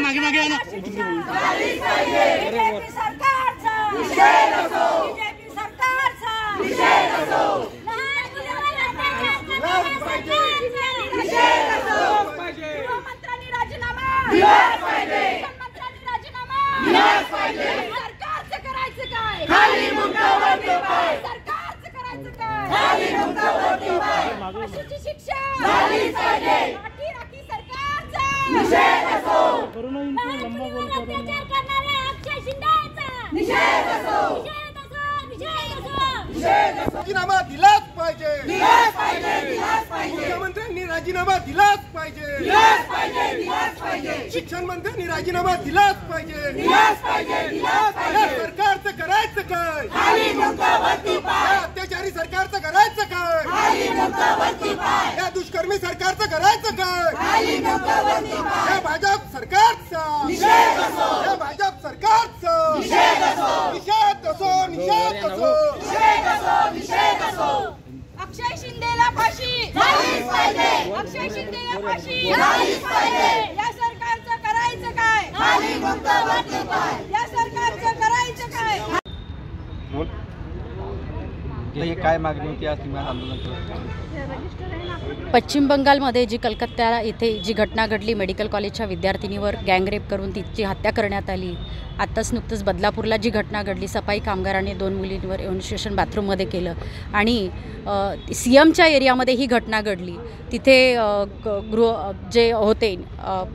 मागे मागे ना राजीनामा दिलाच पाहिजे, मुख्यमंत्र्यांनी राजीनामा दिलाच पाहिजे, शिक्षण मंत्र्यांनी राजीनामा दिलाच पाहिजे। सरकारचं करायचं काय? अत्याचारी सरकारचं करायचं काय? या दुष्कर्मी सरकारचं करायचं काय? या भाजप सरकारचा निषेध असो, निषेध असो। अक्षय शिंदेला फाशी झालीच पाहिजे, अक्षय शिंदेला फाशी झालीच पाहिजे। या सरकारचं करायचं काय? या सरकारचं करायचं काय? काय मागणी होती आज तुम्ही आंदोलन केलं? पश्चिम बंगालमध्ये जी कलकत्ता येथे जी घटना घडली, मेडिकल कॉलेजच्या विद्यार्थिनीवर गँगरेप करून तिची हत्या करण्यात आली। आत्ताच नुकतंच बदलापूरला जी घटना घडली, सफाई कामगाराने 2 मुलींवर एन्युस्ट्रेशन बाथरूममध्ये केलं आणि सीएमच्या एरियामध्ये ही घटना घडली। तिथे गृह जे होते,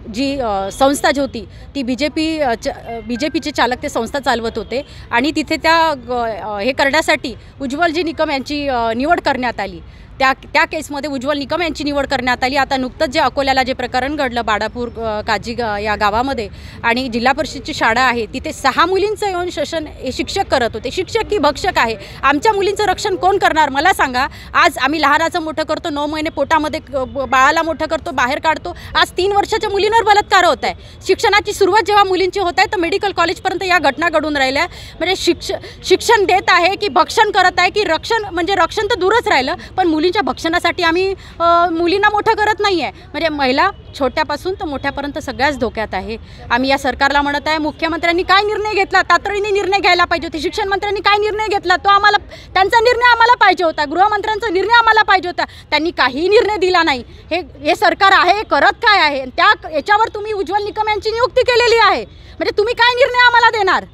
जी संस्था जी होती ती बीजेपीचे चालक ते संस्था चालवत होते आणि तिथे त्या हे करण्यासाठी उज्ज्वलजी निकम यांची निवड करण्यात आली। त्या केसमध्ये उज्ज्वल निकम यांची निवड करण्यात आली। आता नुकतंच जे अकोल्याला जे प्रकरण घडलं बाडापूर काजी या गावामध्ये आणि जिल्हा परिषदची शाळा आहे तिथे 6 मुलींचं येऊन शोषण हे शिक्षक करत होते। शिक्षक की भक्षक आहे? आमच्या मुलींचं रक्षण कोण करणार मला सांगा? आज आम्ही लहानाचं मोठं करतो, 9 महिने पोटामध्ये बाळाला मोठं करतो, बाहेर काढतो। आज 3 वर्षाच्या मुलींवर बलात्कार होत आहे। शिक्षणाची सुरुवात जेव्हा मुलींची होत आहे तर मेडिकल कॉलेजपर्यंत या घटना घडून राहिल्या। म्हणजे शिक्षण देत आहे की भक्षण करत आहे की रक्षण? म्हणजे रक्षण तर दूरच राहिलं, पण मुलींच्या भक्षणासाठी आम्ही मुलींना मोठं करत नाही आहे। म्हणजे महिला छोट्यापासून तर मोठ्यापर्यंत सगळ्याच धोक्यात आहे। आम्ही या सरकारला म्हणत आहे, मुख्यमंत्र्यांनी काय निर्णय घेतला? तातडीने निर्णय घ्यायला पाहिजे होते। शिक्षण मंत्र्यांनी काय निर्णय घेतला? त्यांचा निर्णय आम्हाला पाहिजे होता। गृहमंत्र्यांचा निर्णय आम्हाला पाहिजे होता। त्यांनी काही निर्णय दिला नाही। हे सरकार आहे करत काय आहे? याच्यावर तुम्ही उज्ज्वल निकम यांची नियुक्ती केलेली आहे, म्हणजे तुम्ही काय निर्णय आम्हाला देणार?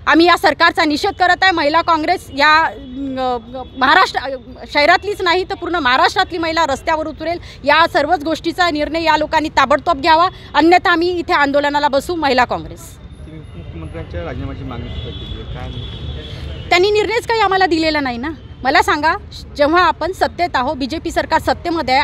आम्ही या सरकारचा निषेध करत आहे। महिला काँग्रेस या महाराष्ट्र शहरातलीच नाही तर पूर्ण महाराष्ट्रातली महिला रस्त्यावर उतरेल। या सर्वच गोष्टीचा निर्णय या लोकांनी ताबडतोब घ्यावा, अन्यथा आम्ही इथे आंदोलनाला बसू। महिला काँग्रेस मुख्यमंत्र्यांच्या राजीनाम्याची मागणी केली, काय त्यांनी निर्णयच काही आम्हाला दिलेला नाही ना। मला सांगा, जेव्हा आपण सत्तेत आहो, बीजेपी सरकार सत्तेमध्ये आहे,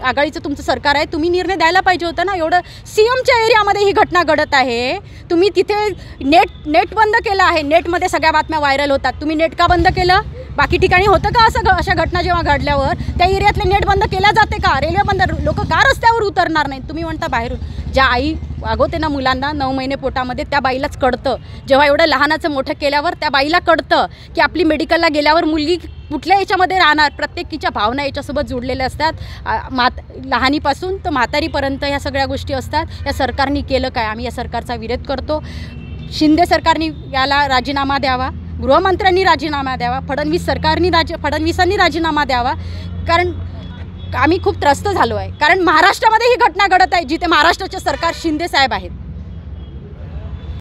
आघाडीचं तुमचं सरकार आहे, तुम्ही निर्णय द्यायला पाहिजे होता ना। एवढं सीएमच्या एरियामध्ये ही घटना घडत आहे, तुम्ही तिथे नेट बंद केलं आहे। नेटमध्ये सगळ्या बातम्या व्हायरल होतात, तुम्ही नेट का बंद केलं? बाकी ठिकाणी होतं का असं? अशा घटना जेव्हा घडल्यावर त्या एरियातले नेट बंद केल्या जाते का? रेल्वे बंद, लोक का रस्त्यावर उतरणार नाहीत? तुम्ही म्हणता बाहेरून ज्या आई वागवते ना मुलांना 9 महिने पोटामध्ये, त्या बाईलाच कळतं। जेव्हा एवढं लहानाचं मोठं केल्यावर त्या बाईला कळतं की आपली मेडिकलला गेल्यावर मुलगी कुठल्या याच्यामध्ये राहणार। प्रत्येकीच्या भावना याच्यासोबत जोडलेल्या असतात, लहानीपासून तर म्हातारीपर्यंत ह्या सगळ्या गोष्टी असतात। या सरकारने केलं काय? आम्ही या सरकारचा विरोध करतो। शिंदे सरकारने याला राजीनामा द्यावा, गृहमंत्र्यांनी राजीनामा द्यावा, फडणवीसांनी राजीनामा द्यावा, कारण आम्ही खूप त्रस्त झालो आहे। कारण महाराष्ट्रामध्ये ही घटना घडत आहे जिथे महाराष्ट्राचे सरकार शिंदे साहेब आहेत।